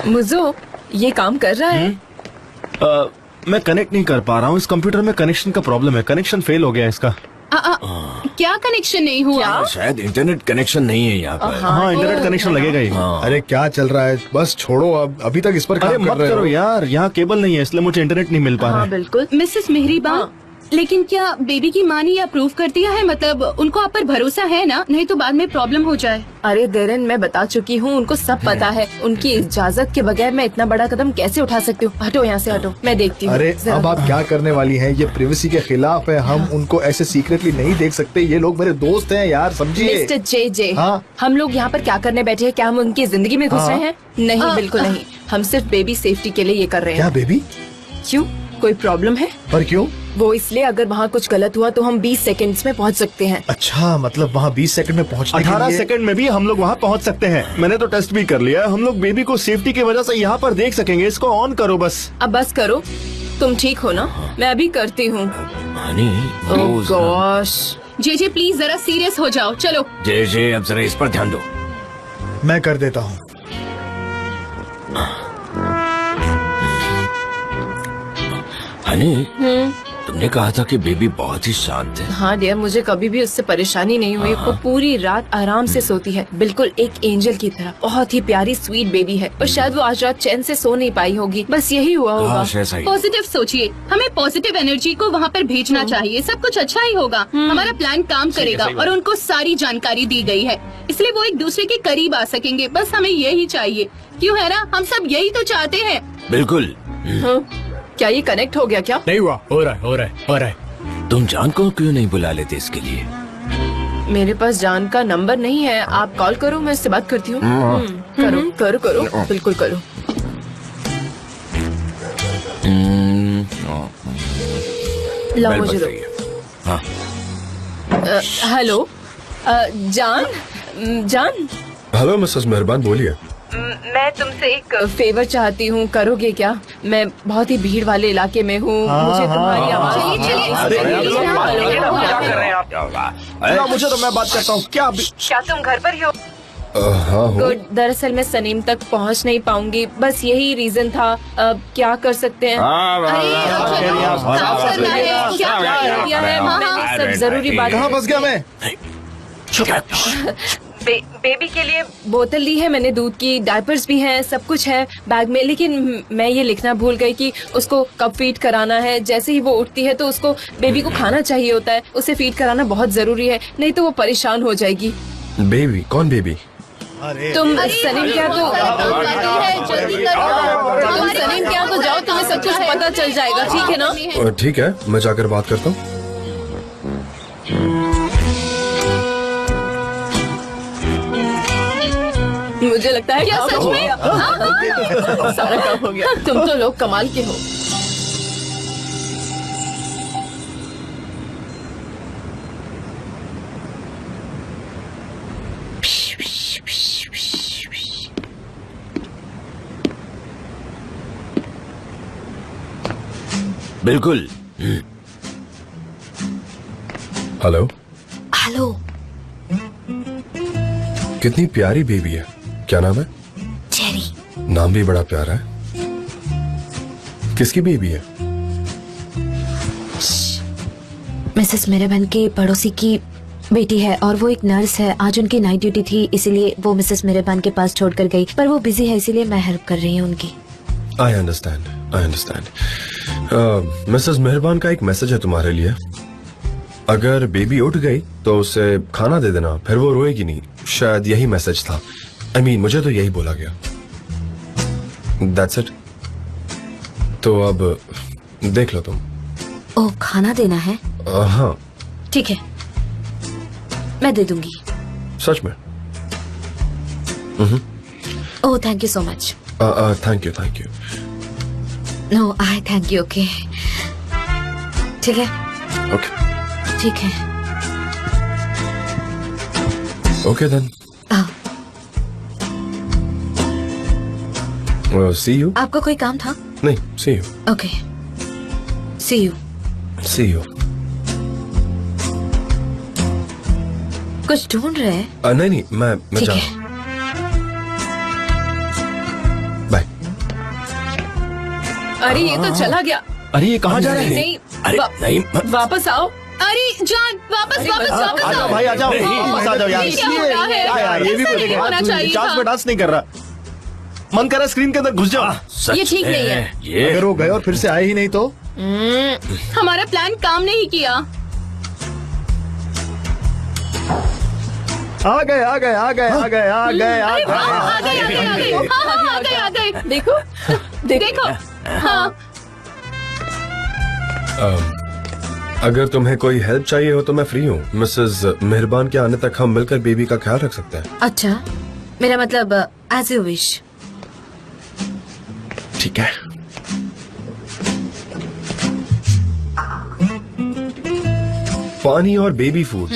मुझो ये काम कर रहा है? मैं कनेक्ट नहीं कर पा रहा हूँ। इस कंप्यूटर में कनेक्शन का प्रॉब्लम है। कनेक्शन फेल हो गया है इसका। क्या कनेक्शन नहीं हुआ? शायद इंटरनेट कनेक्शन नहीं है यहाँ पर। हाँ, इंटरनेट कनेक्शन लगेगा ही। अरे क्या चल रहा है, बस छोड़ो अब, अभी तक इस पर अरे काम कर मत रहे करो हो यार, यहाँ केबल नहीं है इसलिए मुझे इंटरनेट नहीं मिल पा रहा हाँ है। बिल्कुल। मिसेस मेहरीबान, लेकिन क्या बेबी की माँ ने ये अप्रूव कर दिया है? मतलब उनको आप पर भरोसा है ना? नहीं तो बाद में प्रॉब्लम हो जाए। अरे देरन, मैं बता चुकी हूँ, उनको सब पता है। उनकी इजाजत के बगैर मैं इतना बड़ा कदम कैसे उठा सकती हूँ? हटो यहाँ से, हटो, मैं देखती हूँ। अरे अब आप क्या करने वाली हैं? ये प्रिवेसी के खिलाफ है। हम उनको ऐसे सीक्रेटली नहीं देख सकते। ये लोग मेरे दोस्त हैं यार, समझिए। मिस्टर जे, हाँ? हम लोग यहाँ पर क्या करने बैठे हैं? क्या हम उनकी जिंदगी में घुस रहे हैं? नहीं, बिल्कुल नहीं। हम सिर्फ बेबी सेफ्टी के लिए ये कर रहे हैं। क्या बेबी? क्यों, कोई प्रॉब्लम है? पर क्यों? वो इसलिए, अगर वहाँ कुछ गलत हुआ तो हम 20 सेकंड्स में पहुँच सकते हैं। अच्छा, मतलब वहाँ 20 सेकंड में पहुँचने के 18 लिए? सेकंड में भी हम लोग वहाँ पहुँच सकते हैं। मैंने तो टेस्ट भी कर लिया है। हम लोग बेबी को सेफ्टी की वजह से यहाँ पर देख सकेंगे। इसको ऑन करो बस। अब बस करो, तुम ठीक हो ना? मैं अभी करती हूँ। ओह गॉश। जे प्लीज जरा सीरियस हो जाओ। चलो जे अब जरा इस पर ध्यान दो। मैं कर देता हूँ। हनी, तुमने कहा था कि बेबी बहुत ही शांत है। हाँ डियर, मुझे कभी भी उससे परेशानी नहीं हुई। वो पूरी रात आराम से सोती है, बिल्कुल एक एंजल की तरह। बहुत ही प्यारी स्वीट बेबी है। और शायद वो आज रात चैन से सो नहीं पाई होगी, बस यही हुआ होगा। पॉजिटिव सोचिए, हमें पॉजिटिव एनर्जी को वहाँ पर भेजना चाहिए। सब कुछ अच्छा ही होगा। हमारा प्लान काम करेगा और उनको सारी जानकारी दी गई है, इसलिए वो एक दूसरे के करीब आ सकेंगे। बस हमें यही चाहिए, क्यों है ना? हम सब यही तो चाहते हैं। बिल्कुल। क्या ये कनेक्ट हो गया? क्या नहीं हुआ? हो रहा है। तुम जान को क्यों नहीं बुला लेते इसके लिए? मेरे पास जान का नंबर नहीं है। आप कॉल करो, मैं उससे बात करती हूँ। करो, बिल्कुल करो। लो मुझे दो। हाँ। हेलो जान। हेलो मिसेस मेहरबान, बोलिए। मैं तुमसे एक फेवर चाहती हूँ, करोगे क्या? मैं बहुत ही भीड़ वाले इलाके में हूँ। मुझे तुम्हारी आवाज। मुझे तो मैं बात करता हूँ। क्या तुम घर पर ही हो? हाँ हूँ। गुड। दरअसल मैं सनीम तक पहुँच नहीं पाऊंगी, बस यही रीजन था। अब क्या कर सकते हैं? मैंने सब जरूरी बात। कहाँ फंस गया मैं? बेबी के लिए बोतल ली है मैंने, दूध की। डायपर्स भी हैं, सब कुछ है बैग में। लेकिन मैं ये लिखना भूल गई कि उसको कब फीड कराना है। जैसे ही वो उठती है तो उसको बेबी को खाना चाहिए होता है। उसे फीड कराना बहुत जरूरी है, नहीं तो वो परेशान हो जाएगी। बेबी? कौन बेबी? तुम सनीम क्या तो जाओ, तुम्हें सब कुछ पता चल जाएगा, ठीक है ना? ठीक है, मैं जाकर बात करता हूँ। मुझे लगता है क्या सच में? सारा काम हो गया। तुम तो लोग कमाल के हो। बिल्कुल। हेलो। कितनी प्यारी बेबी है। क्या नाम है? चेरी। नाम भी बड़ा प्यारा है। किसकी बेबी है? मिसेस मेहरबान के पड़ोसी की बेटी है और वो एक नर्स है। आज उनकी नाइट ड्यूटी थी, इसीलिए वो मिसेस मेहरबान के पास छोड़कर गई, पर वो बिजी है इसीलिए मैं हेल्प कर रही हूँ उनकी। I understand. मिसेस मेहरबान का एक मैसेज है तुम्हारे लिए। अगर बेबी उठ गई तो उसे खाना दे देना, फिर वो रोएगी नहीं। शायद यही मैसेज था। I mean, मुझे तो यही बोला गया। That's it। तो अब देख लो तुम। ओ, खाना देना है? हाँ। ठीक है, मैं दे दूंगी। सच में? Oh, thank you so much. Thank you. No, I thank you. Okay, ठीक है। ओके। ठीक है। Okay then. See you. आपका कोई काम था? नहीं, see you. Okay, see you. See you. कुछ ढूंढ रहे हैं? नहीं, मैं ठीक जा है। रहा हूँ। बाय। अरे ये तो चला गया। अरे ये कहाँ जा रहे हैं? नहीं, अरे नहीं वापस आओ। अरे जान वापस वापस आ वापस जाओ आओ। भाई, आ जाओ, वापस आ जाओ यार। ये क्या हो रहा है? क्या यार, ये भी ऐसा नहीं होना चाहिए चांस था। में डांस नहीं कर रहा। मन कर रहा स्क्रीन के अंदर घुस जाओ। सच ये ठीक नहीं है। ये अगर वो गए और फिर से आए ही नहीं तो? हमारा प्लान काम नहीं किया। आ गए आ गए आ गए आ गए आ गए आ अरे वाह, आ गए। गए आ गए आ गए। हाँ हाँ, आ गए आ गए। देखो देखो हाँ अगर तुम्हें कोई हेल्प चाहिए हो तो मैं फ्री हूँ। मिसेस मेहरबान के आने तक हम मिलकर बेबी का ख्याल रख सकते हैं। अच्छा, मेरा मतलब एज यू विश। ठीक है। पानी और बेबी फूड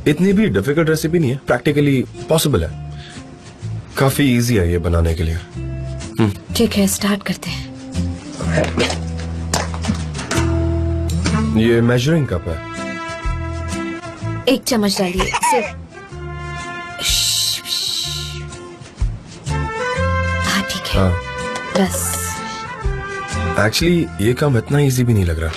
इतनी भी डिफिकल्ट रेसिपी नहीं है, प्रैक्टिकली पॉसिबल है। काफी इजी है ये बनाने के लिए। ठीक है, स्टार्ट करते हैं। ये मेजरिंग कप है। 1 चम्मच डालिए सिर्फ। हाँ ठीक है, हाँ, बस। एक्चुअली ये काम इतना इजी भी नहीं लग रहा।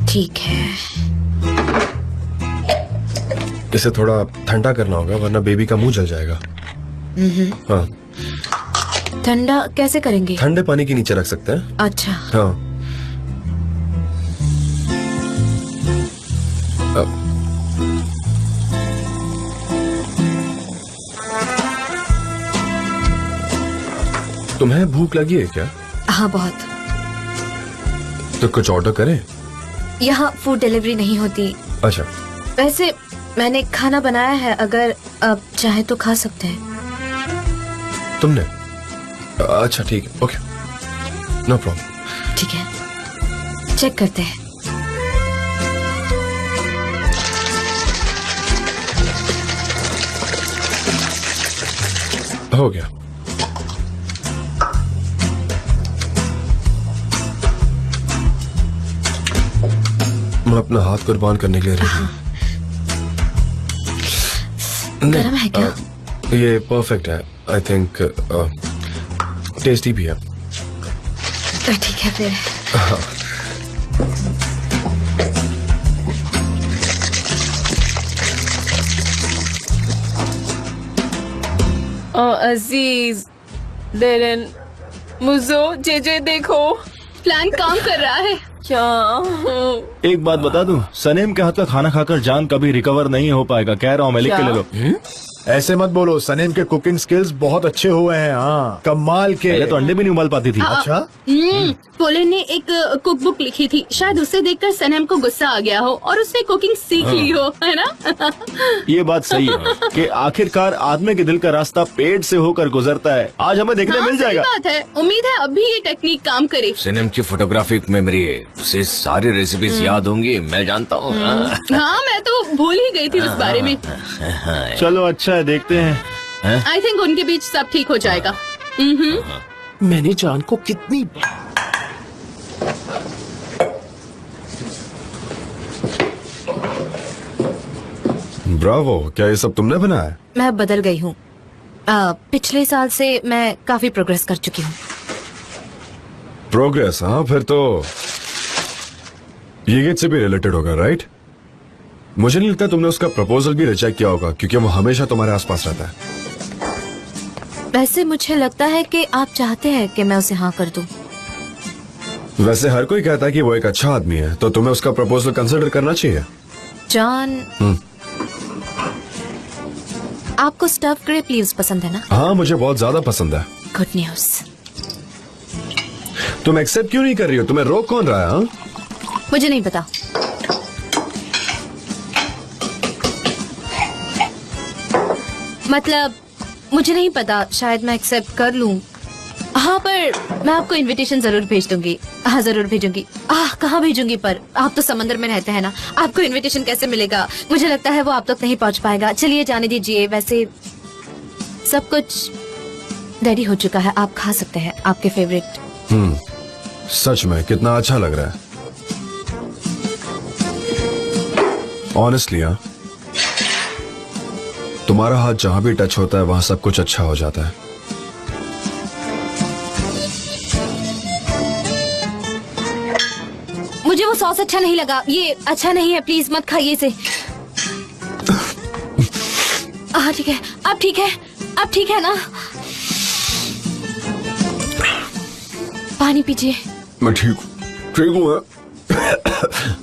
ठीक है, इसे थोड़ा ठंडा करना होगा वरना बेबी का मुंह जल जाएगा। हाँ, ठंडा कैसे करेंगे? ठंडे पानी के नीचे रख सकते हैं। अच्छा, हाँ। तुम्हें भूख लगी है क्या? हाँ बहुत। तो कुछ ऑर्डर करें? यहाँ फूड डिलीवरी नहीं होती। अच्छा, वैसे मैंने खाना बनाया है, अगर आप चाहे तो खा सकते हैं। तुमने? अच्छा ठीक है, ओके, नो प्रॉब्लम। ठीक है, चेक करते हैं। हो गया। मैं अपना हाथ कुर्बान करने के लिए रेडी हूँ। गरम है क्या? ये परफेक्ट है, आई थिंक टेस्टी भी है। ठीक है फिर। अजीज, देरन, मुझो, जे देखो प्लान काम कर रहा है। क्या। एक बात बता दूं, सनेम के हाथ का खाना खाकर जान कभी रिकवर नहीं हो पाएगा। कह रहा हूँ मैं, लिख के ले लो। ऐसे मत बोलो, सनेम के कुकिंग स्किल्स बहुत अच्छे हुए हैं। हाँ, कमाल के। पहले तो अंडे भी नहीं उबाल पाती थी। अच्छा, पोलिन ने एक कुक बुक लिखी थी, शायद उसे देखकर सनम को गुस्सा आ गया हो और उसने कुकिंग सीख ली हो, है ना? ये बात सही है कि आखिरकार आदमी के दिल का रास्ता पेट से होकर गुजरता है। आज हमें देखने हाँ, मिल सही जाएगा। बात है। उम्मीद है अब भी ये टेक्निक काम करे। सिनेम की फोटोग्राफिक मेमोरी है, उसे सारी रेसिपीज याद होंगी, मैं जानता हूँ। हाँ, मैं तो भूल ही गई थी उस बारे में। चलो अच्छा है, देखते हैं। आई थिंक उनके बीच सब ठीक हो जाएगा। मैंने जान को कितनी ब्रावो, क्या ये सब तुमने बनाया? मैं बदल गई हूँ। पिछले साल से मैं काफी प्रोग्रेस कर चुकी हूँ। प्रोग्रेस? हाँ, फिर तो ये गीत से भी रिलेटेड होगा, राइट? मुझे नहीं लगता तुमने उसका प्रपोजल भी रिजेक्ट किया होगा, क्योंकि वो हमेशा तुम्हारे आसपास रहता है। वैसे मुझे लगता है कि आप चाहते हैं कि मैं उसे हाँ कर दूं। वैसे हर कोई कहता है कि वो एक अच्छा आदमी है, तो तुम्हें उसका प्रपोजल कंसिडर करना चाहिए। जॉन, आपको स्टफ ग्रेप लीव्स पसंद है ना? हाँ, मुझे बहुत ज्यादा पसंद है। Good news. तुम एक्सेप्ट क्यों नहीं कर रही हो? तुम्हें रोक कौन रहा है? हाँ? मुझे नहीं पता। मतलब मुझे नहीं पता, शायद मैं एक्सेप्ट कर लूं। हाँ, पर मैं आपको इनविटेशन जरूर भेज दूंगी। हाँ, जरूर भेजूंगी। कहाँ भेजूंगी? पर आप तो समंदर में रहते हैं ना, आपको इनविटेशन कैसे मिलेगा? मुझे लगता है वो आप तक नहीं पहुंच पाएगा। चलिए जाने दीजिए। वैसे सब कुछ रेडी हो चुका है, आप खा सकते हैं आपके फेवरेट। सच में कितना अच्छा लग रहा है। ऑनेस्टली हाँ, तुम्हारा हाथ जहां भी टच होता है वहां सब कुछ अच्छा हो जाता है। मुझे वो सॉस अच्छा नहीं लगा, ये अच्छा नहीं है, प्लीज मत खाइए इसे। हाँ ठीक है, अब ठीक है, अब ठीक है ना? पानी पीजिए। मैं ठीक हूँ।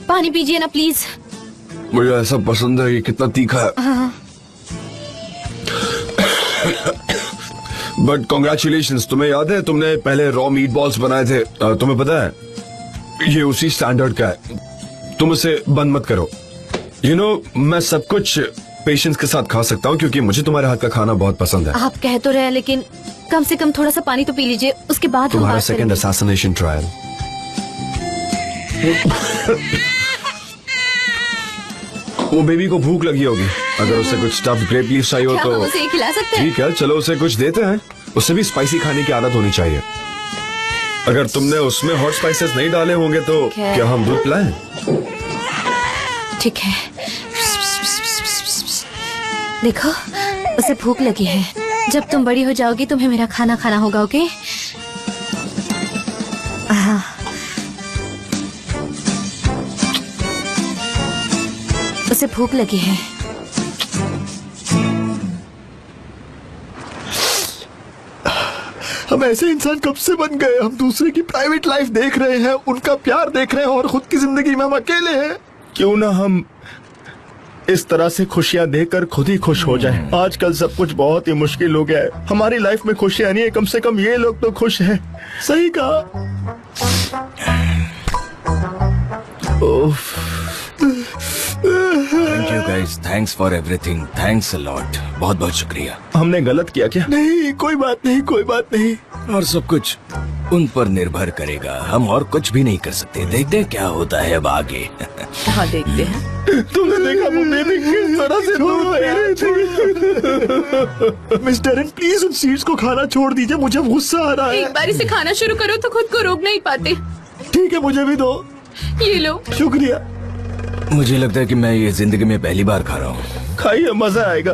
पानी पीजिए ना प्लीज। मुझे ऐसा पसंद है, ये कितना तीखा है। बट कॉन्ग्रेचुलेशंस, तुम्हें याद है तुमने पहले रॉ मीट बॉल्स बनाए थे, तुम्हें पता है ये उसी स्टैंडर्ड का है। तुम उसे बंद मत करो। यू नो, मैं सब कुछ पेशेंस के साथ खा सकता हूँ क्योंकि मुझे तुम्हारे हाथ का खाना बहुत पसंद है। आप कह तो रहे हैं, लेकिन कम से कम थोड़ा सा पानी तो पी लीजिए, उसके बाद हम तुम्हारा बात सेकंड करेंगे। Assassination trial. वो बेबी को भूख लगी होगी, अगर उसे कुछ स्टफ्ड ग्रेप लीफ चाहिए हो क्या हम तो उसे ये खिला सकते हैं? ठीक है, चलो उसे कुछ देते हैं। उसे भी स्पाइसी खाने की आदत होनी चाहिए। अगर तुमने उसमें हॉट स्पाइसेस नहीं डाले होंगे तो है? क्या हम दूध पिलाएं? ठीक है। देखो, उसे भूख लगी है। जब तुम बड़ी हो जाओगी तुम्हें मेरा खाना खाना होगा, ओके? हाँ। उसे भूख लगी है। हम ऐसे इंसान कब से बन गए? हम दूसरे की प्राइवेट लाइफ देख रहे हैं, उनका प्यार देख रहे हैं और खुद की जिंदगी में हम अकेले हैं। क्यों ना हम इस तरह से खुशियां देकर खुद ही खुश हो जाएं। आजकल सब कुछ बहुत ही मुश्किल हो गया है। हमारी लाइफ में खुशियां नहीं है, कम से कम ये लोग तो खुश हैं। सही कहा। Thank you guys, thanks for everything, thanks a lot. बहुत बहुत शुक्रिया। हमने गलत किया क्या? नहीं, कोई बात नहीं, कोई बात नहीं। और सब कुछ उन पर निर्भर करेगा, हम और कुछ भी नहीं कर सकते। देखते हैं क्या होता है अब आगे। हाँ देखते हैं। तुमने देखा वो बेबी किस तरह से रो रही थी। मिस्टर एन, प्लीज उन सीड्स को खाना छोड़ दीजिए, मुझे गुस्सा आ रहा है। एक बार इसे खाना शुरू करो तो खुद को रोक नहीं पाते। ठीक है, मुझे भी दो। ये लो। शुक्रिया। मुझे लगता है कि मैं ये जिंदगी में पहली बार खा रहा हूँ। खाइए, मजा आएगा।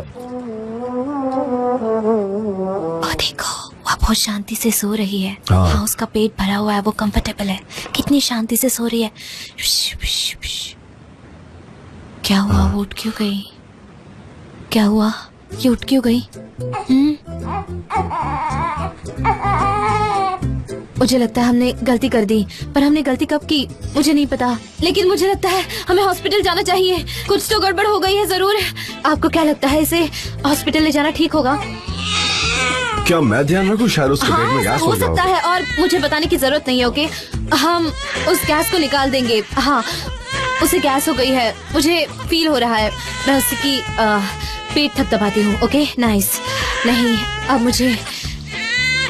और देखो, वो बहुत शांति से सो रही है। हाँ। हाँ, उसका पेट भरा हुआ है, वो कंफर्टेबल है। कितनी शांति से सो रही है। क्या हुआ? वो उठ क्यों गई? क्या हुआ? ये उठ क्यों गई? मुझे लगता है हमने गलती कर दी, पर हमने गलती कब की मुझे नहीं पता, लेकिन मुझे लगता है हमें हॉस्पिटल जाना चाहिए। कुछ तो गड़बड़ हो गई है जरूर। आपको क्या लगता है, इसे हॉस्पिटल ले जाना ठीक होगा? क्या मैं ध्यान रखूं? शायद उसके पेट में हाँ, गैस हो हो गया सकता होगा। है, और मुझे बताने की जरूरत नहीं है, ओके? हम उस गैस को निकाल देंगे। हाँ, उसे गैस हो गई है, मुझे फील हो रहा है। मैं उसकी पेट थपथपाती हूँ, ओके? नाइस। नहीं, अब मुझे,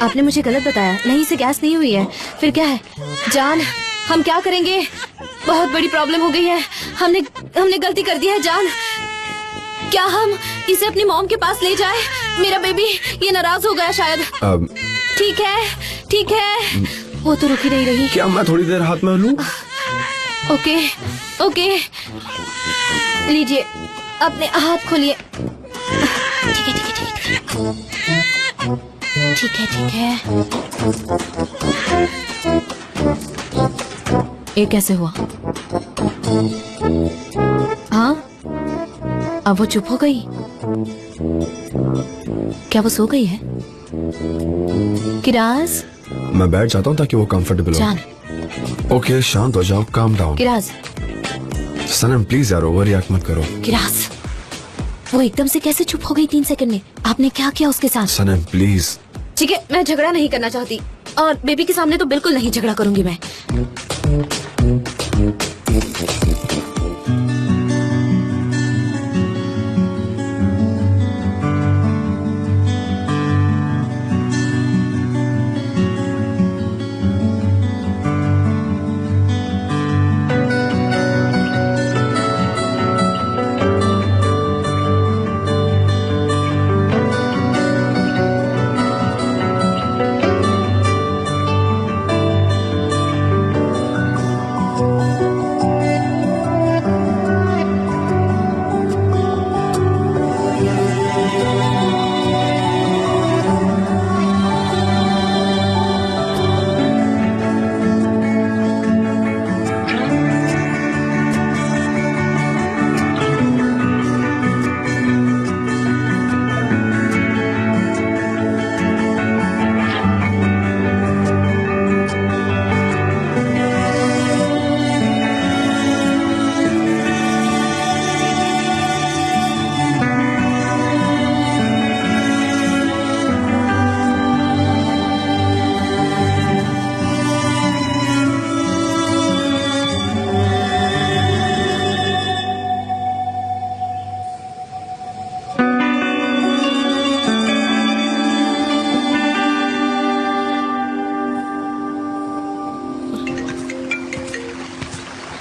आपने मुझे गलत बताया। नहीं, इसे गैस नहीं हुई है। फिर क्या है? जान, हम क्या करेंगे? बहुत बड़ी प्रॉब्लम हो गई है। हमने गलती कर दी है जान। क्या हम इसे अपनी मॉम के पास ले जाए? मेरा बेबी ये नाराज हो गया शायद। ठीक है, ठीक है। वो तो रुक ही नहीं रही। क्या मैं थोड़ी देर हाथ में लूं? ओके, ओके, लीजिए, अपने हाथ खोलिए। ठीक है, ठीक है, ठीक है, ठीक है, ठीक है। ये कैसे हुआ? हाँ, अब वो चुप हो गई। क्या वो सो गई है? किराज, मैं बैठ जाता हूँ ताकि वो कंफर्टेबल हो। जान, ओके, शांत हो जाओ, काम डाउन। किराज, सनम प्लीज यार, ओवर रिएक्ट मत करो। किराज, वो एकदम से कैसे चुप हो गई 3 सेकंड में? आपने क्या किया उसके साथ? सनम प्लीज। ठीक है, मैं झगड़ा नहीं करना चाहती, और बेबी के सामने तो बिल्कुल नहीं झगड़ा करूंगी मैं।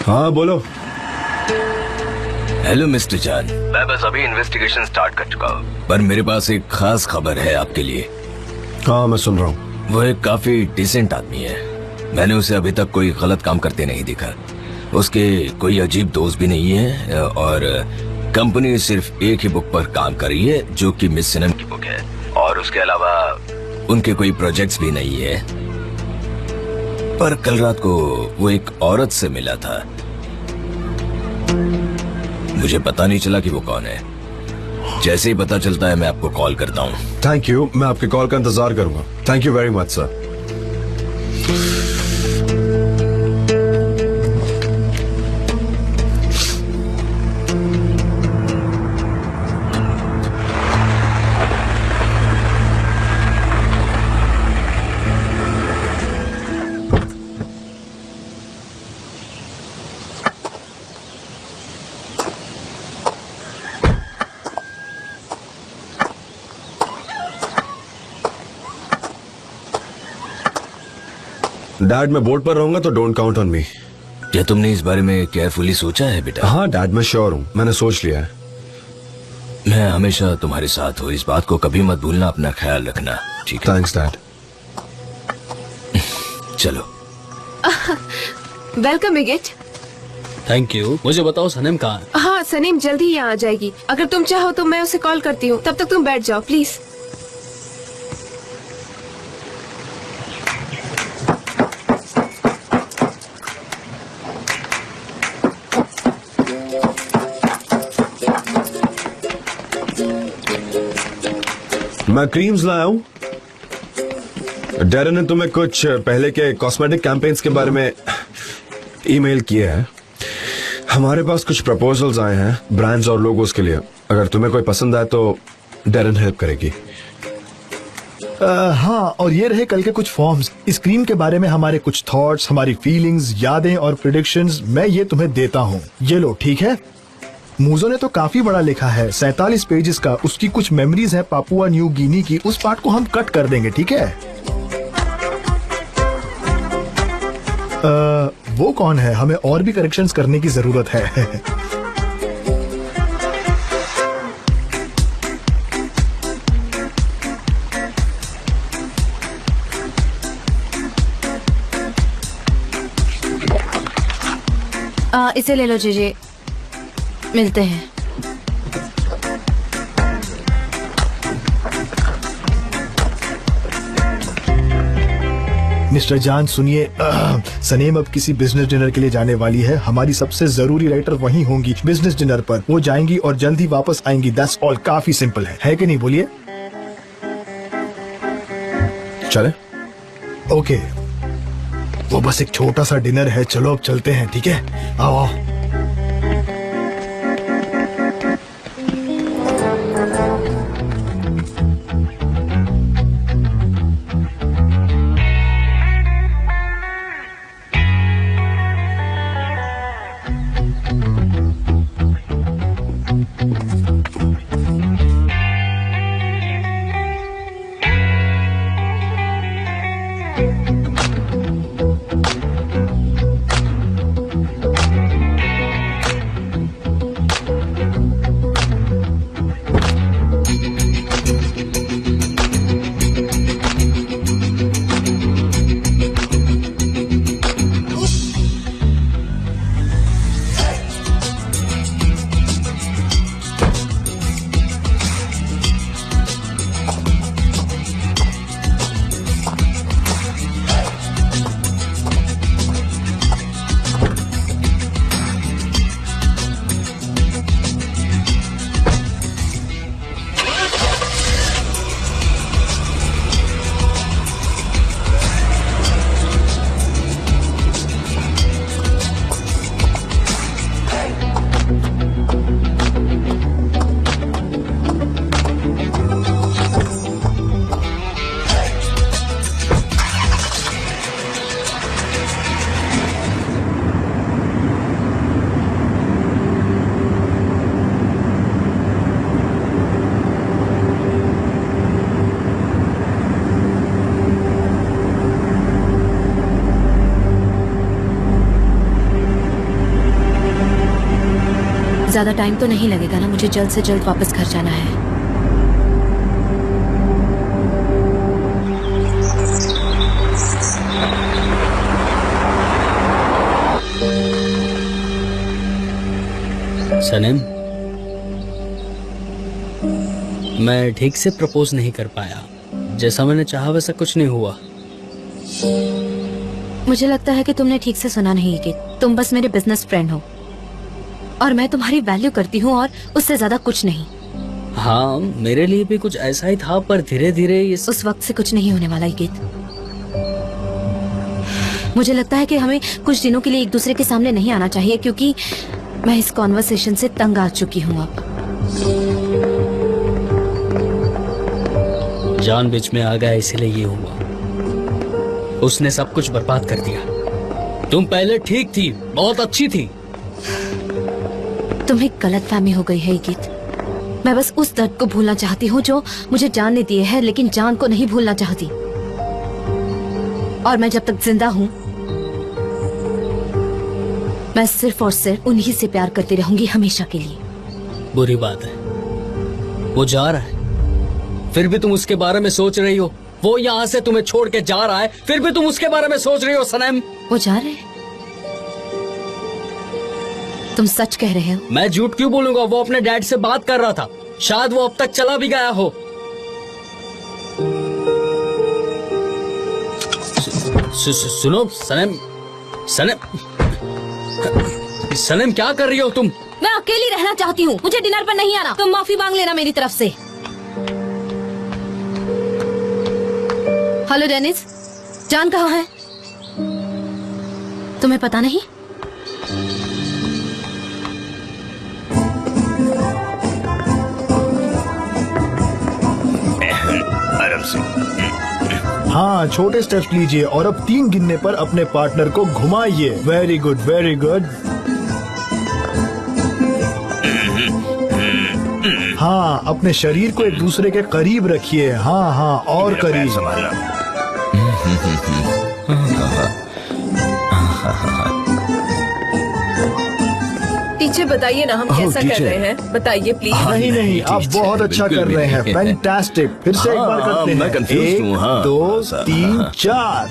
हाँ बोलो। हेलो मिस्टर जान, मैं बस अभी इन्वेस्टिगेशन स्टार्ट कर चुका हूँ, पर मेरे पास एक खास खबर है आपके लिए। हाँ मैं सुन रहा हूँ। वो एक काफी डिसेंट आदमी है। मैंने उसे अभी तक कोई गलत काम करते नहीं देखा। उसके कोई अजीब दोस्त भी नहीं है और कंपनी सिर्फ एक ही बुक पर काम कर रही है जो कि मिस सनम की बुक है, और उसके अलावा उनके कोई प्रोजेक्ट्स भी नहीं है। पर कल रात को वो एक औरत से मिला था। मुझे पता नहीं चला कि वो कौन है। जैसे ही पता चलता है मैं आपको कॉल करता हूँ। थैंक यू, मैं आपके कॉल का इंतजार करूंगा। Thank you very much sir. Dad मैं बोर्ड पर रहूंगा तो डोंट काउंट ऑन मी। क्या तुमने इस बारे में केयरफुली सोचा है बेटा? हाँ डैड मैं श्योर हूँ, मैंने सोच लिया है। मैं हमेशा तुम्हारे साथ हूँ, इस बात को कभी मत भूलना, अपना ख्याल रखना, ठीक है? Thanks dad. चलो। वेलकम बिगिट। Thank you. मुझे बताओ सनम कहाँ है? हाँ सनीम जल्दी ही यहाँ आ जाएगी। अगर तुम चाहो तो मैं उसे कॉल करती हूँ, तब तक तुम बैठ जाओ प्लीज। मैं क्रीम्स लाया हूँ। डैरन ने तुम्हें कुछ पहले के कॉस्मेटिक कैंपेन्स के बारे में ईमेल किया है। हमारे पास कुछ प्रपोजल्स आए हैं ब्रांड्स और लोगोस के लिए। अगर तुम्हें कोई पसंद आए तो डैरन हेल्प करेगी। हाँ, और ये रहे कल के कुछ फॉर्म्स। इस क्रीम के बारे में हमारे कुछ थॉट्स, हमारी फीलिंग्स, यादें और प्रिडिक्शंस मैं ये तुम्हें देता हूँ। ये लो, ठीक है? मूजो ने तो काफी बड़ा लिखा है, 47 पेजेस का। उसकी कुछ मेमोरीज है पापुआ न्यू गिनी की, उस पार्ट को हम कट कर देंगे, ठीक है? वो कौन है? हमें और भी करेक्शंस करने की जरूरत है। इसे ले लो जीजी, मिलते हैं। मिस्टर जान सुनिए, सनीम अब किसी बिजनेस डिनर के लिए जाने वाली है। हमारी सबसे जरूरी राइटर वहीं होंगी बिजनेस डिनर पर। वो जाएंगी और जल्द ही वापस आएंगी। That's all. काफी सिंपल है कि नहीं? बोलिए। चले? ओके, वो बस एक छोटा सा डिनर है। चलो अब चलते हैं, ठीक है? आओ आओ। ज्यादा टाइम तो नहीं लगेगा ना? मुझे जल्द से जल्द वापस घर जाना है। सनम, मैं ठीक से प्रपोज नहीं कर पाया। जैसा मैंने चाहा वैसा कुछ नहीं हुआ। मुझे लगता है कि तुमने ठीक से सुना नहीं कि तुम बस मेरे बिजनेस फ्रेंड हो और मैं तुम्हारी वैल्यू करती हूँ और उससे ज्यादा कुछ नहीं। हाँ, मेरे लिए भी कुछ ऐसा ही था, पर धीरे धीरे उस वक्त से कुछ नहीं होने वाला ये गीत। मुझे लगता है कि हमें कुछ दिनों के लिए एक दूसरे के सामने नहीं आना चाहिए, क्योंकि मैं इस कॉन्वर्सेशन से तंग आ चुकी हूँ अब। जान बीच में आ गया, इसीलिए ये हुआ। उसने सब कुछ बर्बाद कर दिया। तुम पहले ठीक थी, बहुत अच्छी थी। तुम्हें गलतफहमी हो गई है ये गीत। मैं बस उस दर्द को भूलना चाहती हूँ जो मुझे जान ने दिए है, लेकिन जान को नहीं भूलना चाहती। और मैं जब तक जिंदा हूँ मैं सिर्फ और सिर्फ उन्हीं से प्यार करती रहूंगी, हमेशा के लिए। बुरी बात है, वो जा रहा है, फिर भी तुम उसके बारे में सोच रही हो। वो यहाँ से तुम्हें छोड़ के जा रहा है, फिर भी तुम उसके बारे में सोच रही हो। सनम, वो जा रहे हैं? तुम सच कह रहे हो? मैं झूठ क्यों बोलूंगा? वो अपने डैड से बात कर रहा था, शायद वो अब तक चला भी गया हो। सुनो सनम, सनम क्या कर रही हो तुम? मैं अकेली रहना चाहती हूँ, मुझे डिनर पर नहीं आना। तुम माफी मांग लेना मेरी तरफ से। हेलो डेनिस, जान कहाँ है? तुम्हें पता नहीं? आराम से। हाँ, छोटे स्टेप्स लीजिए और अब 3 गिनने पर अपने पार्टनर को घुमाइए। Very good, very good. हाँ, अपने शरीर को एक दूसरे के करीब रखिए। हाँ हाँ, और करीब। टीचर बताइए ना, हम कैसा कर रहे हैं? बताइए प्लीज। नहीं नहीं, आप बहुत अच्छा कर रहे हैं। फैंटास्टिक। फिर से एक बार करते मैं हैं। confused हूँ, 1 हाँ। 2 सा- 3 4।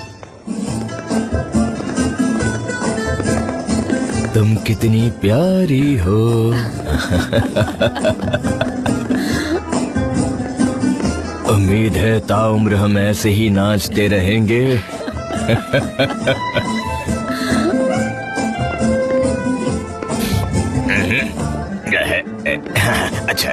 तुम कितनी प्यारी हो। उम्मीद है ताउम्र हम ऐसे ही नाचते रहेंगे। अच्छा,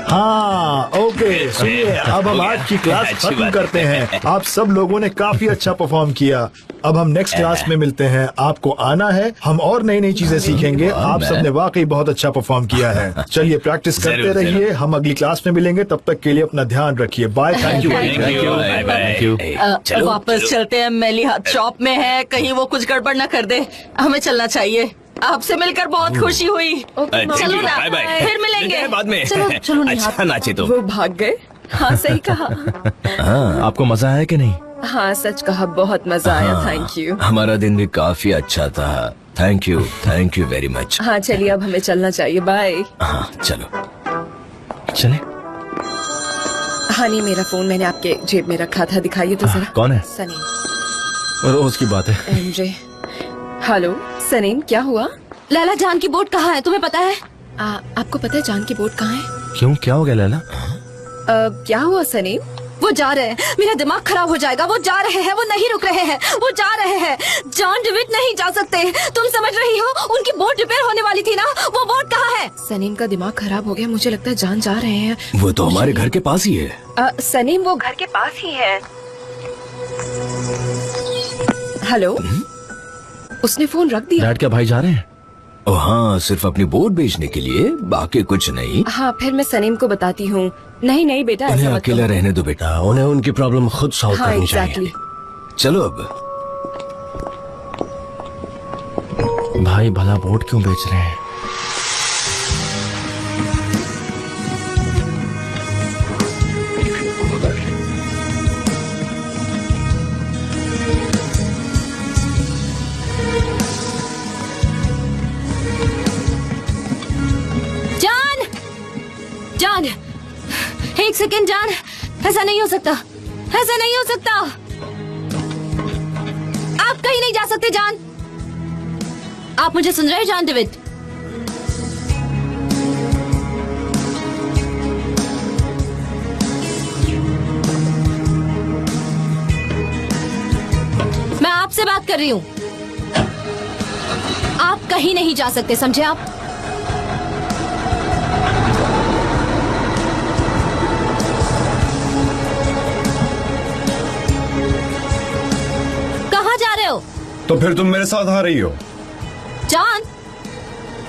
हाँ, ओके। सुनिए, अब हम आज की क्लास अच्छी खत्म बात करते है। हैं। आप सब लोगों ने काफी अच्छा परफॉर्म किया। अब हम नेक्स्ट क्लास में मिलते हैं। आपको आना है, हम और नई नई चीजें सीखेंगे। आप सबने वाकई बहुत अच्छा परफॉर्म किया है। चलिए, प्रैक्टिस करते जरूर, रहिए। जरूर। हम अगली क्लास में मिलेंगे, तब तक के लिए अपना ध्यान रखिए। बाय। Thank you. वापस चलते हैं। मेली हाथ शॉप में है, कहीं वो कुछ गड़बड़ न कर दे। हमें चलना चाहिए। आपसे मिलकर बहुत खुशी हुई। चलो ना, बाय बाय। फिर मिलेंगे बाद में। चलो चलो निहार। अच्छा नाचे तो। वो भाग गए। हाँ, सही कहा। हाँ, आपको मजा आया कि नहीं? हाँ, सच कहा, बहुत मजा आया। Thank you. हमारा दिन भी काफी अच्छा था। Thank you very much. हाँ, चलिए, अब हमें चलना चाहिए। बाय। हाँ चलो। चले। हाँ, नहीं, मेरा फोन मैंने आपके जेब में रखा था। दिखाइए तो जरा। कौन है? सनीम। रोज की बात है। एमजे। हेलो सनीम, क्या हुआ? लैला, जान की बोट कहाँ है? तुम्हें पता है? आपको पता है जान की बोट कहाँ है? क्यों, क्या हो गया लैला? क्या हुआ सनीम? वो जा रहे हैं। मेरा दिमाग खराब हो जाएगा। वो जा रहे हैं, वो नहीं रुक रहे हैं, वो जा रहे हैं। जॉन डेविड नहीं जा सकते। तुम समझ रही हो? उनकी बोट रिपेयर होने वाली थी ना। वो बोट कहाँ है? सनीम का दिमाग खराब हो गया। मुझे लगता है जान जा रहे हैं। वो तो हमारे घर के पास ही है। सनीम, वो घर के पास ही है। हेलो। उसने फोन रख दिया। डैड क्या भाई जा रहे हैं? ओ हाँ, सिर्फ अपनी बोट बेचने के लिए, बाकी कुछ नहीं। हाँ, फिर मैं सनीम को बताती हूँ। नहीं नहीं बेटा, उन्हें ऐसा मत अकेला करो। रहने दो बेटा, उन्हें उनकी प्रॉब्लम खुद सॉल्व हाँ, करनी चाहिए। एग्जैक्टली। चलो अब। भाई भला बोट क्यों बेच रहे हैं? सेकेंड जान, ऐसा नहीं हो सकता, ऐसा नहीं हो सकता। आप कहीं नहीं जा सकते जान। आप मुझे सुन रहे हैं जान डेविड? मैं आपसे बात कर रही हूँ। आप कहीं नहीं जा सकते, समझे आप? कहाँ जा रहे हो? तो फिर तुम मेरे साथ आ रही हो? जान,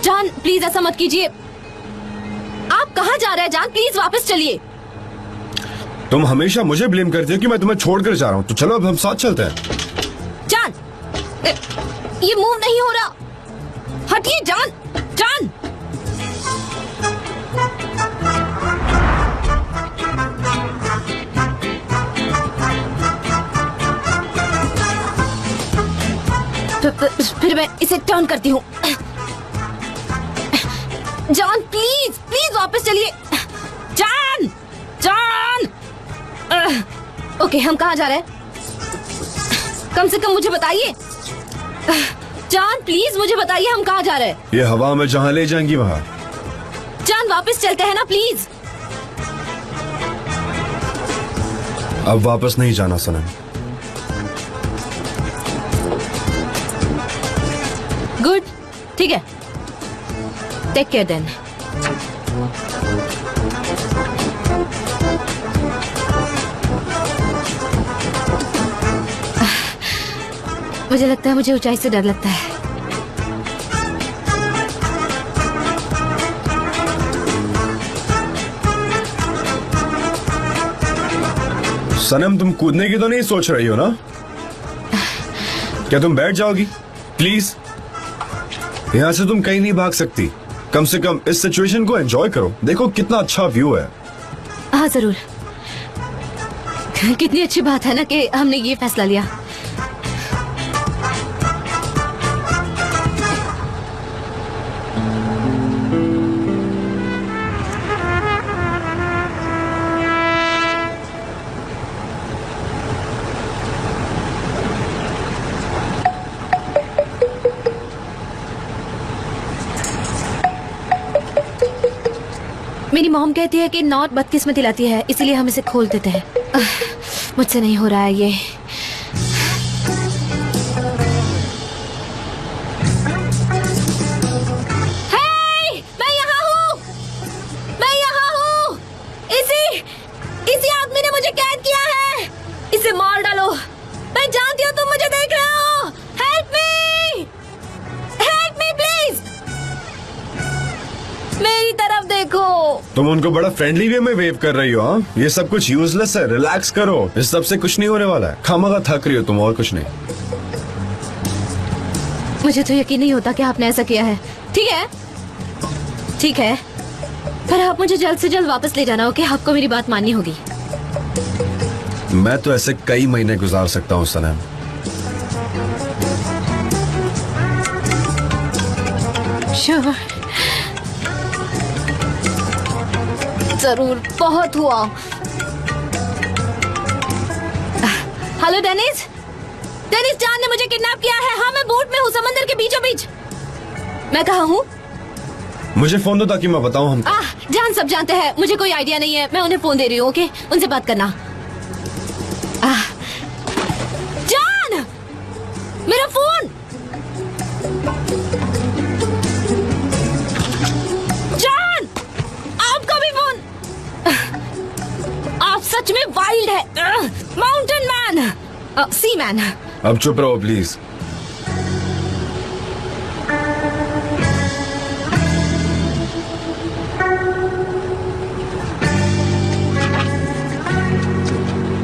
जान प्लीज ऐसा मत कीजिए। आप कहाँ जा रहे हैं जान? प्लीज वापस चलिए। तुम हमेशा मुझे ब्लेम करती हो कि मैं तुम्हें छोड़कर जा रहा हूँ, तो चलो अब हम साथ चलते हैं। जान, ये मूव नहीं हो रहा। हटिए जान, जान। फिर मैं इसे टर्न करती हूँ। जान प्लीज, प्लीज वापस चलिए। जान, जान। ओके, हम कहाँ जा रहे हैं? कम से कम मुझे बताइए। जान प्लीज मुझे बताइए, हम कहाँ जा रहे हैं? ये हवा में जहाँ ले जाएंगी वहाँ। जान वापस चलते हैं ना प्लीज। अब वापस नहीं जाना सनम। गुड, ठीक है। Take care then. मुझे लगता है मुझे ऊंचाई से डर लगता है। सनम तुम कूदने की तो नहीं सोच रही हो ना? क्या तुम बैठ जाओगी? प्लीज, यहाँ से तुम कहीं नहीं भाग सकती। कम से कम इस सिचुएशन को एंजॉय करो। देखो कितना अच्छा व्यू है। हाँ जरूर। कितनी अच्छी बात है ना कि हमने ये फैसला लिया। मेरी मॉम कहती है कि नॉट बदकिस्मती लाती है, इसीलिए हम इसे खोल देते हैं। मुझसे नहीं हो रहा है ये। हे, मैं यहाँ हूँ, मैं यहाँ हूँ। इसी आदमी ने मुझे कैद किया है। इसे मार डालो। मैं जानती हूँ तुम मुझे देख रहे हो। Help me please. मेरी तरफ देखो। तुम उनको बड़ा फ्रेंडली वे में वेव कर रही हो। हाँ, ये सब कुछ यूजलेस है। रिलैक्स करो, इस सब से कुछ नहीं होने वाला है। खामखा थक रही हो तुम, और कुछ नहीं। मुझे तो यकीन नहीं होता कि आपने ऐसा किया है। ठीक है, ठीक है, पर आप मुझे जल्द से जल्द वापस ले जाना। ओके, आपको मेरी बात माननी होगी। मैं तो ऐसे कई महीने गुजार सकता हूँ सनम। श्योर, जरूर। बहुत हुआ। हेलो डेनिस, डेनिस जान ने मुझे किडनैप किया है। हाँ, मैं बोट में हूँ, समंदर के बीचों बीच। मैं कहाँ हूँ? मुझे फोन दो ताकि मैं बताऊँ हम। जान सब जानते हैं, मुझे कोई आइडिया नहीं है। मैं उन्हें फोन दे रही हूँ। ओके, उनसे बात करना। जान, मेरा फोन। जान, आपका भी फोन। आप सच में वाइल्ड है। माउंटेन मैन, सी मैन। अब चुप रहो प्लीज।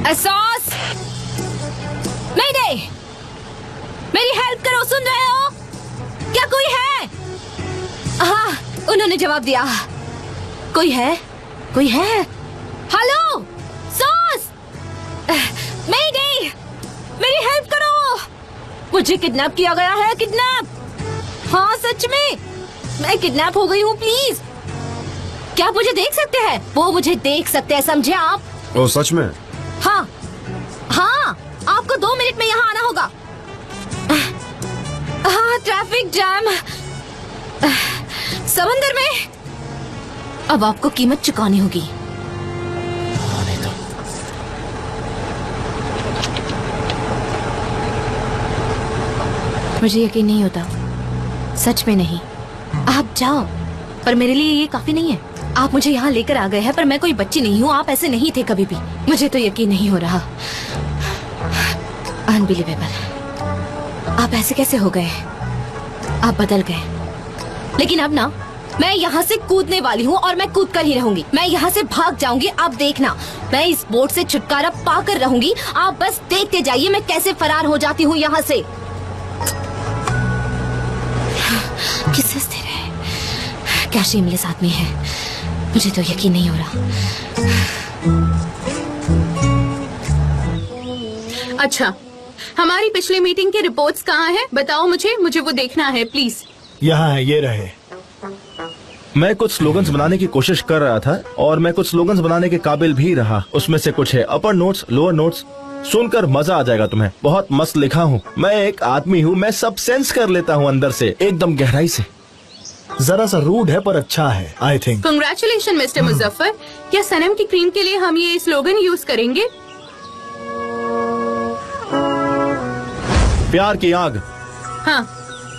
एहसास, मेरी हेल्प करो। सुन रहे हो? क्या कोई है? हाँ, उन्होंने जवाब दिया। कोई है? कोई है? हेलो सॉस, मेरी हेल्प करो। मुझे किडनैप किया गया है। किडनैप? हाँ सच में, मैं किडनैप हो गई हूँ। प्लीज क्या आप मुझे देख सकते हैं? वो मुझे देख सकते हैं, समझे आप? ओ सच में? हाँ हाँ, आपको 2 मिनट में यहाँ आना होगा। हाँ, ट्रैफिक जैम समंदर में। अब आपको कीमत चुकानी होगी। मुझे यकीन नहीं होता, सच में नहीं। आप जाओ, पर मेरे लिए ये काफी नहीं है। आप मुझे यहाँ लेकर आ गए हैं, पर मैं कोई बच्ची नहीं हूँ। आप ऐसे नहीं थे कभी भी। मुझे तो यकीन नहीं हो रहा। अनबिलीवेबल। आप ऐसे कैसे हो गए? आप बदल गए। लेकिन अब ना, मैं यहाँ से कूदने वाली हूँ और मैं कूद कर ही रहूंगी। मैं यहाँ से भाग जाऊंगी, आप देखना। मैं इस बोट से छुटकारा पाकर रहूंगी। आप बस देखते जाइए मैं कैसे फरार हो जाती हूँ यहाँ से। किस हंसते रहे? क्या शेमलेस आदमी है। मुझे तो यकीन नहीं हो रहा। अच्छा, हमारी पिछली मीटिंग की रिपोर्ट्स कहाँ हैं? बताओ मुझे वो देखना है प्लीज। यहाँ है, ये रहे। मैं कुछ स्लोगन्स बनाने की कोशिश कर रहा था और मैं कुछ स्लोगन्स बनाने के काबिल भी रहा। उसमें से कुछ है अपर नोट्स, लोअर नोट्स। सुनकर मजा आ जाएगा तुम्हें। बहुत मस्त लिखा हूँ। मैं एक आदमी हूँ, मैं सब सेंस कर लेता हूँ अंदर से, एकदम गहराई से। जरा सा रूड है पर अच्छा है, I think. Congratulation mister Muzaffar. क्या सनम की क्रीम के लिए हम ये स्लोगन यूज करेंगे? प्यार की आग, हाँ।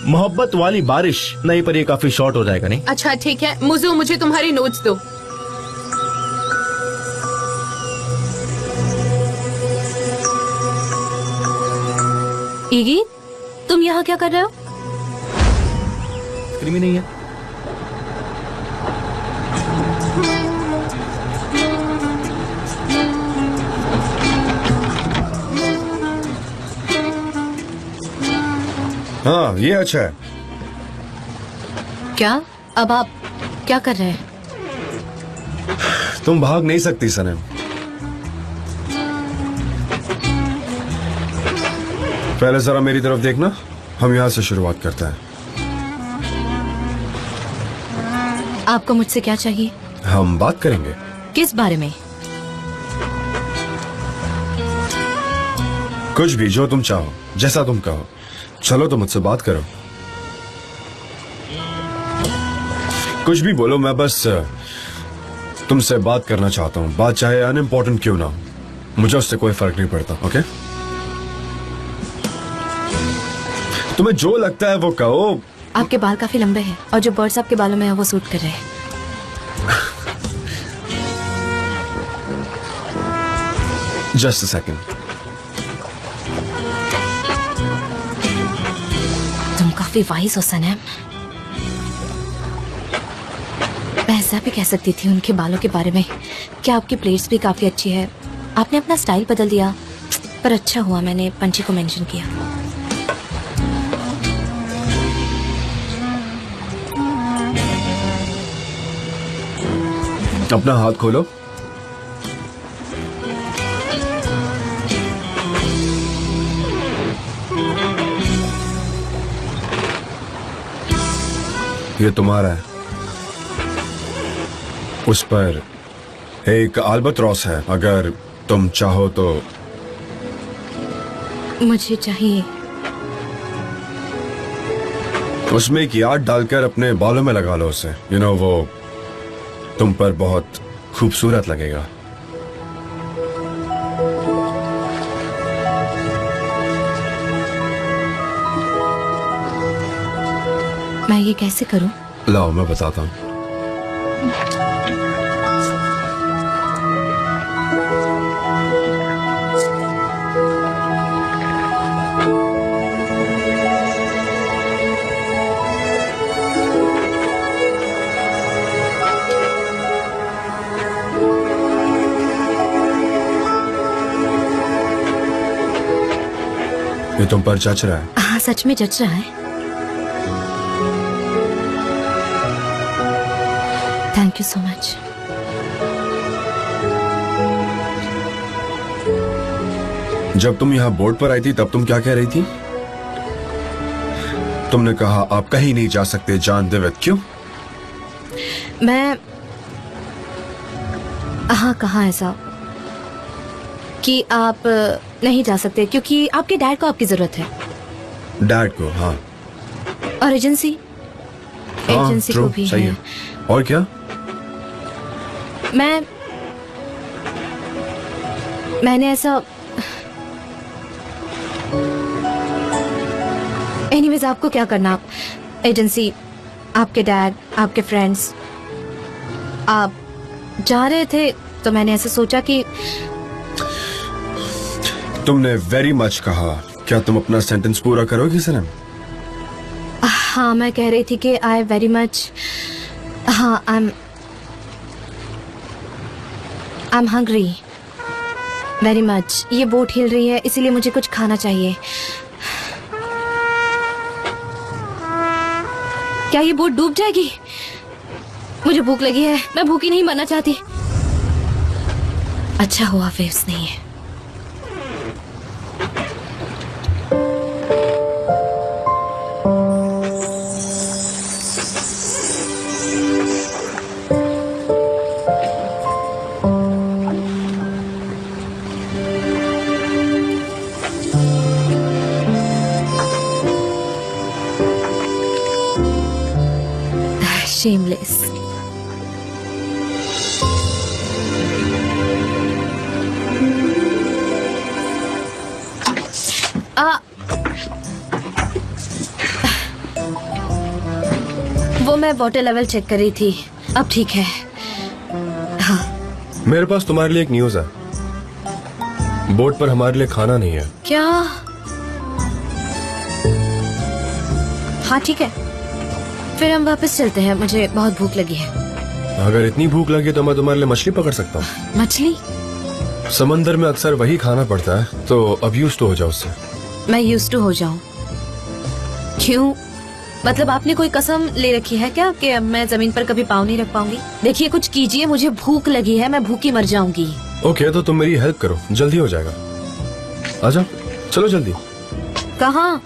मोहब्बत वाली बारिश। नहीं, पर ये काफी शॉर्ट हो जाएगा। नहीं, अच्छा ठीक है। मुझे तुम्हारे नोट्स दो। ईगी, तुम यहाँ क्या कर रहे हो? क्रीमी नहीं है। हाँ, ये अच्छा है। क्या? अब आप क्या कर रहे हैं? तुम भाग नहीं सकती सनम। पहले जरा मेरी तरफ देखना। हम यहाँ से शुरुआत करते हैं। आपको मुझसे क्या चाहिए? हम बात करेंगे। किस बारे में? कुछ भी, जो तुम चाहो, जैसा तुम कहो। चलो तो मुझसे बात करो। कुछ भी बोलो, मैं बस तुमसे बात करना चाहता हूँ। बात चाहे अनइम्पोर्टेंट क्यों ना, मुझे उससे कोई फर्क नहीं पड़ता। ओके? तुम्हें जो लगता है वो कहो। आपके बाल काफी लंबे हैं और जो बर्ड्स आपके बालों में है वो सूट कर रहे हैं। Just a second. तुम काफी वाइज हो सनम। मैं ऐसा भी कह सकती थी उनके बालों के बारे में। क्या आपकी प्लेट्स भी काफी अच्छी है। आपने अपना स्टाइल बदल दिया, पर अच्छा हुआ मैंने पंची को मेंशन किया। अपना हाथ खोलो। ये तुम्हारा है। उस पर एक अल्बाट्रॉस है। अगर तुम चाहो तो। मुझे चाहिए। उसमें एक याद डालकर अपने बालों में लगा लो उसे। यू नो, वो तुम पर बहुत खूबसूरत लगेगा। मैं ये कैसे करूं? लाओ, मैं बताता हूँ। ये तुम पर जच रहा है। हाँ, सच में जच रहा है। Thank you so much. जब तुम यहाँ बोर्ड पर आई थी तब तुम क्या कह रही थी? तुमने कहा आप कहीं नहीं जा सकते जान देवित। क्यों? हाँ, कहाँ ऐसा कि आप नहीं जा सकते क्योंकि आपके डैड को आपकी जरूरत है। डैड को? हाँ। और एजेंसी हाँ, को true, भी सही है। और क्या? मैंने ऐसा एनीवेज, आपको क्या करना, एजेंसी, आपके डैड, आपके फ्रेंड्स, आप जा रहे थे तो मैंने ऐसे सोचा कि तुमने वेरी मच कहा। क्या तुम अपना सेंटेंस पूरा करोगी सनम? हाँ, मैं कह रही थी कि आई वेरी मच, हाँ, I am hungry very much. ये बोट हिल रही है इसीलिए मुझे कुछ खाना चाहिए। क्या ये बोट डूब जाएगी? मुझे भूख लगी है, मैं भूखी नहीं मरना चाहती। अच्छा हुआ वेव्स नहीं है। Shameless. वो मैं वाटर लेवल चेक कर रही थी, अब ठीक है। हाँ। मेरे पास तुम्हारे लिए एक न्यूज़ है। बोट पर हमारे लिए खाना नहीं है। क्या? हाँ ठीक है, फिर हम वापस चलते हैं, मुझे बहुत भूख लगी है। अगर इतनी भूख लगी तो मैं तुम्हारे लिए मछली पकड़ सकता हूँ। मछली? समंदर में अक्सर वही खाना पड़ता है, तो अब यूज्ड टू हो जाओ उससे। मैं यूज्ड टू हो जाऊं? क्यों? मतलब आपने कोई कसम ले रखी है क्या कि अब मैं जमीन पर कभी पाँव नहीं रख पाऊंगी? देखिए कुछ कीजिए, मुझे भूख लगी है, मैं भूखी मर जाऊंगी। ओके, तो तुम मेरी हेल्प करो, जल्दी हो जाएगा। आजा, चलो जल्दी। कहाँ?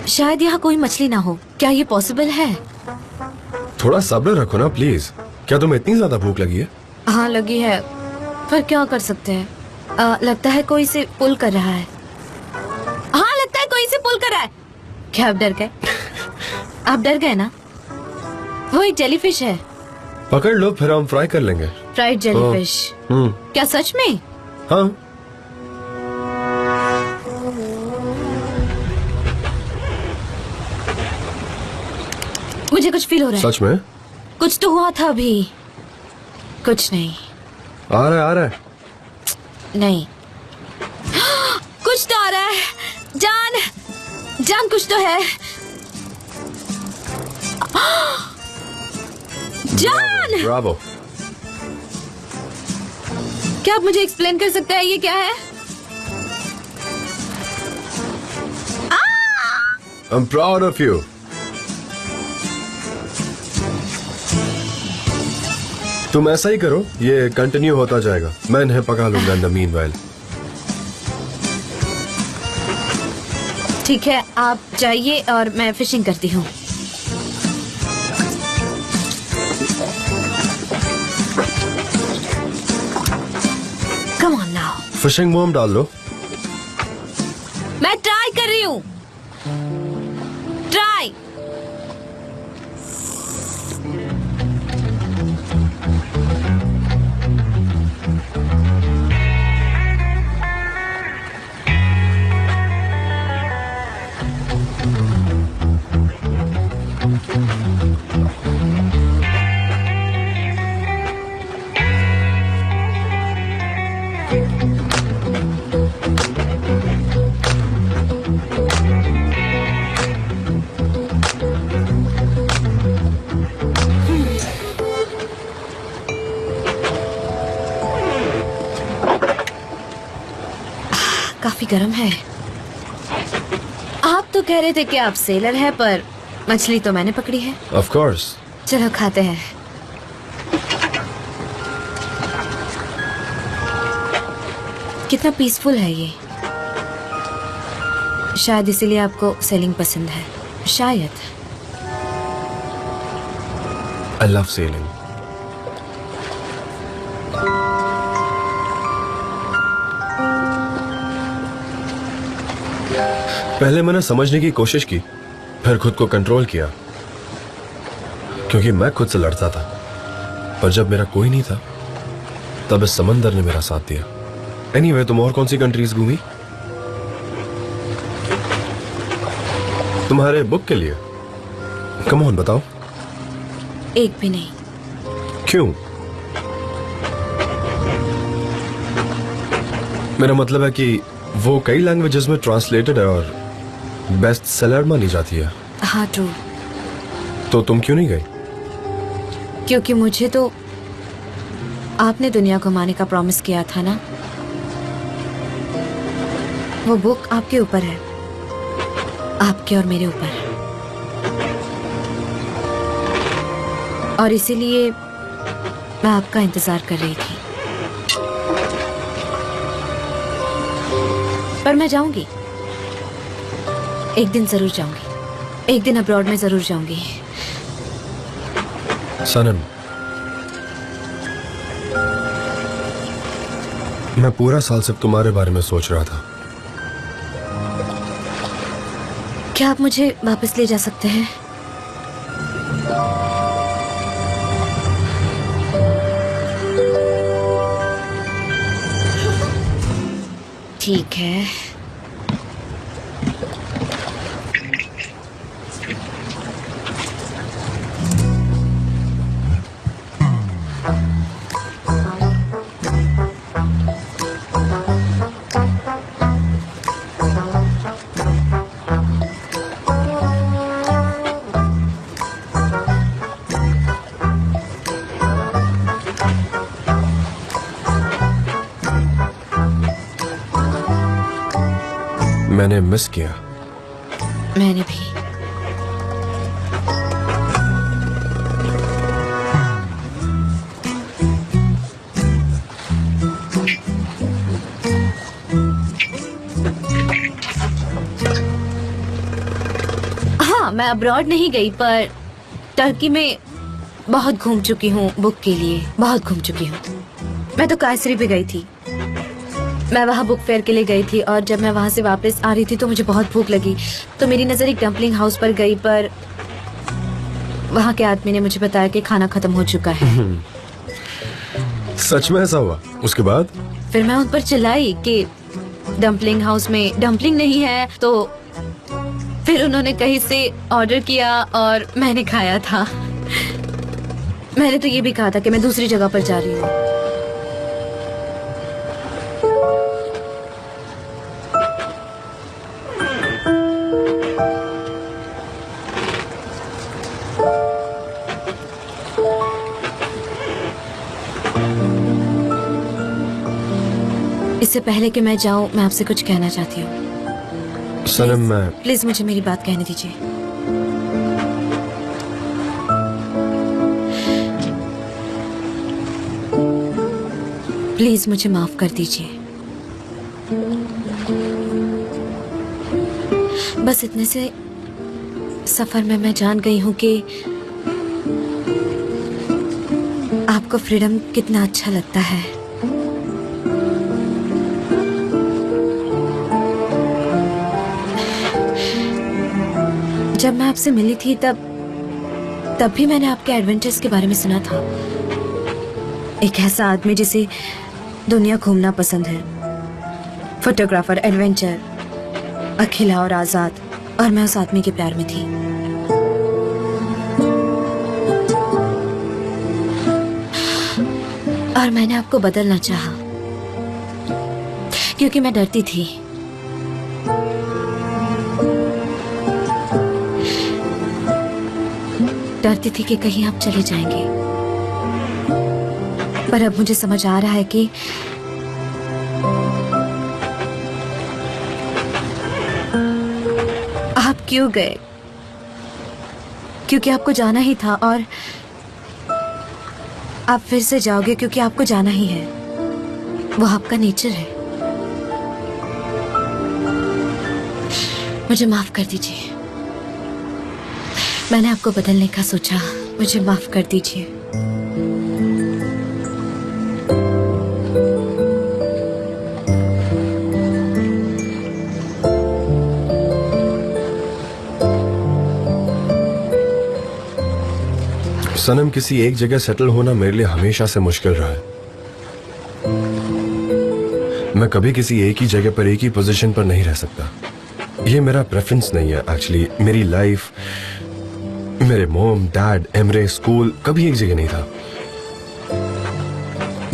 शायद यहाँ कोई मछली ना हो, क्या ये पॉसिबल है? थोड़ा सब्र रखो ना प्लीज। क्या तुम्हें इतनी ज्यादा भूख लगी है? हाँ लगी है, पर क्या कर सकते हैं? लगता है कोई इसे पुल कर रहा है। हाँ लगता है कोई इसे पुल कर रहा है। क्या आप डर गए? आप डर गए ना? वो एक जेलीफिश है। पकड़ लो, फिर हम फ्राई कर लेंगे। Fried jellyfish? क्या सच में? हाँ। मुझे कुछ फील हो रहा है। सच में? कुछ तो हुआ था अभी। कुछ नहीं। आ रहा है। नहीं, कुछ तो आ रहा है। जान कुछ तो है। जान! ब्रावो। क्या आप मुझे एक्सप्लेन कर सकते हैं ये क्या है? I'm proud of you. तुम ऐसा ही करो, ये कंटिन्यू होता जाएगा। मैं इन्हें पका लूंगा इन द मीनवाइल। ठीक है, आप जाइए और मैं फिशिंग करती हूँ। Come on now. फिशिंग मोम डाल लो। मैं ट्राई कर रही हूँ। ट्राई। काफी गर्म है। आप तो कह रहे थे कि आप सेलर है, पर मछली तो मैंने पकड़ी है। Of course. चलो खाते हैं। कितना पीसफुल है ये। शायद इसीलिए आपको सेलिंग पसंद है, शायद। I love selling. पहले मैंने समझने की कोशिश की, फिर खुद को कंट्रोल किया, क्योंकि मैं खुद से लड़ता था। पर जब मेरा कोई नहीं था, तब इस समंदर ने मेरा साथ दिया। एनीवे, तुम और कौन सी कंट्रीज घूमी? तुम्हारे बुक के लिए? कम ऑन, बताओ। एक भी नहीं। क्यों? मेरा मतलब है कि वो कई लैंग्वेजेस में ट्रांसलेटेड है और बेस्ट सेलर मानी जाती है। हाँ, ट्रू। तो तुम क्यों नहीं गई? क्योंकि मुझे तो आपने दुनिया घुमाने का प्रॉमिस किया था ना। वो बुक आपके ऊपर है, आपके और मेरे ऊपर। और इसीलिए मैं आपका इंतजार कर रही थी। पर मैं जाऊंगी, एक दिन जरूर जाऊंगी। एक दिन अब्रॉड में जरूर जाऊंगी। सनम, मैं पूरा साल सिर्फ तुम्हारे बारे में सोच रहा था। क्या आप मुझे वापस ले जा सकते हैं? ठीक है। मैंने मिस किया। मैंने भी। हाँ, मैं अब्रॉड नहीं गई, पर टर्की में बहुत घूम चुकी हूँ बुक के लिए। बहुत घूम चुकी हूँ। मैं तो कायसरी भी गई थी। मैं वहाँ बुक फेयर के लिए गई थी, और जब मैं वहाँ से वापस आ रही थी तो मुझे बहुत भूख लगी। तो मेरी नज़र एक डम्पलिंग हाउस पर गई, पर वहाँ के आदमी ने मुझे बताया कि खाना खत्म हो चुका है। सच में ऐसा हुआ? उसके बाद? फिर मैं उन पर चिल्लाई कि डम्पलिंग हाउस में डम्पलिंग नहीं है, तो फिर उन्होंने कहीं से ऑर्डर किया और मैंने खाया था। मैंने तो ये भी कहा था कि मैं दूसरी जगह पर जा रही हूँ। इससे पहले कि मैं जाऊं, मैं आपसे कुछ कहना चाहती हूँ। सनम, मैं प्लीज मुझे मेरी बात कहने दीजिए। प्लीज मुझे माफ कर दीजिए। बस इतने से सफर में मैं जान गई हूँ कि आपको फ्रीडम कितना अच्छा लगता है। जब मैं आपसे मिली थी तब भी मैंने आपके एडवेंचर्स के बारे में सुना था। एक ऐसा आदमी जिसे दुनिया घूमना पसंद है, फोटोग्राफर, एडवेंचर, अकेला और आजाद, और मैं उस आदमी के प्यार में थी। और मैंने आपको बदलना चाहा, क्योंकि मैं डरती थी। डरती थी कि कहीं आप चले जाएंगे। पर अब मुझे समझ आ रहा है कि आप क्यों गए? क्योंकि आपको जाना ही था और आप फिर से जाओगे क्योंकि आपको जाना ही है। वो आपका नेचर है। मुझे माफ कर दीजिए, मैंने आपको बदलने का सोचा। मुझे माफ कर दीजिए। सनम, किसी एक जगह सेटल होना मेरे लिए हमेशा से मुश्किल रहा है। मैं कभी किसी एक ही जगह पर, एक ही पोजीशन पर नहीं रह सकता। ये मेरा प्रेफरेंस नहीं है एक्चुअली। मेरी लाइफ, मेरे मॉम, डैड, एमरे, स्कूल कभी एक जगह नहीं था।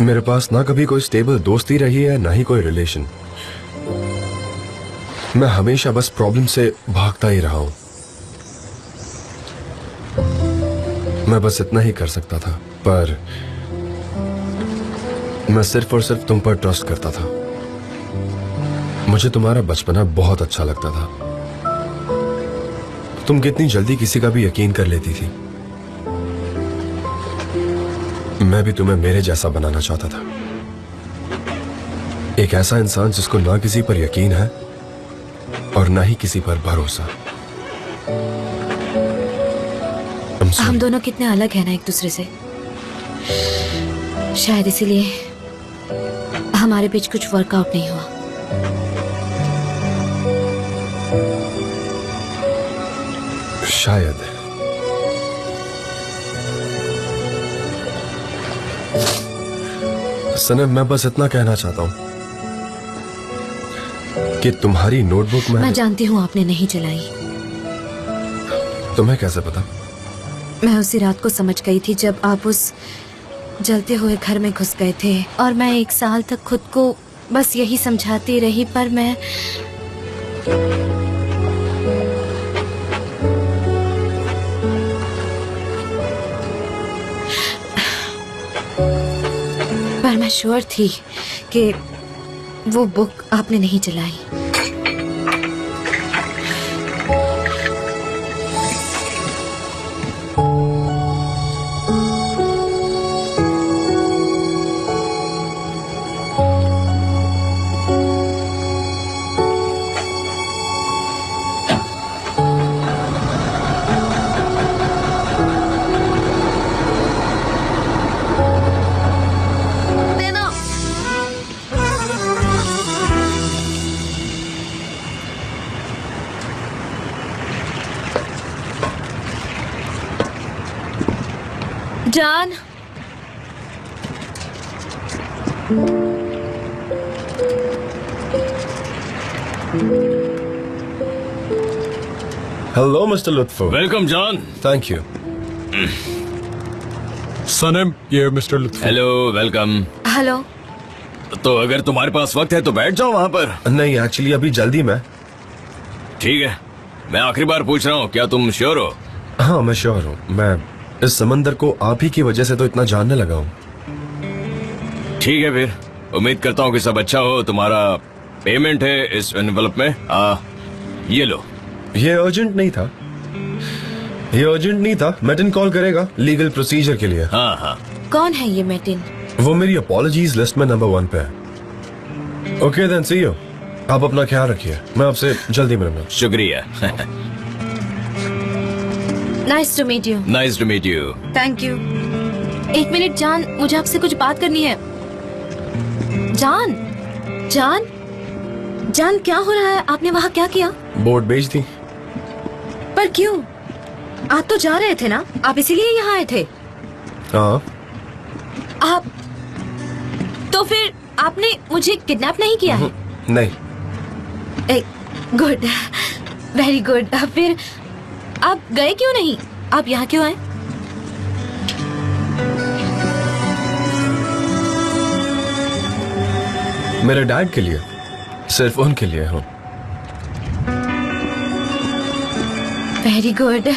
मेरे पास ना कभी कोई स्टेबल दोस्ती रही है, ना ही कोई रिलेशन। मैं हमेशा बस प्रॉब्लम से भागता ही रहा हूं। मैं बस इतना ही कर सकता था, पर मैं सिर्फ और सिर्फ तुम पर ट्रस्ट करता था। मुझे तुम्हारा बचपना बहुत अच्छा लगता था। तुम कितनी जल्दी किसी का भी यकीन कर लेती थी। मैं भी तुम्हें मेरे जैसा बनाना चाहता था। एक ऐसा इंसान जिसको ना किसी पर यकीन है और ना ही किसी पर भरोसा। हम दोनों कितने अलग हैं ना एक दूसरे से। शायद इसीलिए हमारे बीच कुछ वर्कआउट नहीं हुआ। शायद। सनम, मैं बस इतना कहना चाहता हूं कि तुम्हारी नोटबुक में। मैं जानती हूँ आपने नहीं चलाई। तुम्हें कैसे पता? मैं उसी रात को समझ गई थी जब आप उस जलते हुए घर में घुस गए थे, और मैं 1 साल तक खुद को बस यही समझाती रही, पर मैं श्योर थी कि वो बुक आपने नहीं चलाई। जान, hello mister Lutfo. Welcome John. Thank you. Sanam, ये mister Lutfo. Hello, welcome. Hello. तो अगर तुम्हारे पास वक्त है तो बैठ जाओ वहाँ पर। नहीं, एक्चुअली अभी जल्दी में। ठीक है, मैं आखिरी बार पूछ रहा हूँ, क्या तुम श्योर हो? हाँ, मैं श्योर हूँ। मैं इस समंदर को आप ही की वजह से तो इतना जानने लगा हूँ। ठीक है, फिर उम्मीद करता हूँ कि सब अच्छा हो। तुम्हारा पेमेंट है इस एनवेलप में। ये लो। ये अर्जेंट नहीं था। ये अर्जेंट नहीं था। मेटिन कॉल करेगा लीगल प्रोसीजर के लिए। हाँ हाँ। कौन है ये मेटिन? वो मेरी अपॉलजीज लिस्ट में नंबर 1 पे है। Okay then, see you. आप अपना ख्याल रखिए। मैं आपसे जल्दी मिलूंगा। शुक्रिया। Nice to meet you. Nice to meet you. Thank you. 1 minute जान, मुझे आपसे कुछ बात करनी है। जान, जान, जान, क्या हो रहा है? आपने वहाँ क्या किया? बोर्ड बेच दी। पर क्यों? आप तो जा रहे थे ना, आप इसीलिए यहाँ आए थे? हाँ। आप तो फिर आपने मुझे किडनैप नहीं किया है? नहीं। Good, very good. फिर आप गए क्यों नहीं? आप यहाँ क्यों आए? मेरे डैड के लिए, सिर्फ उनके लिए हूँ। Very good.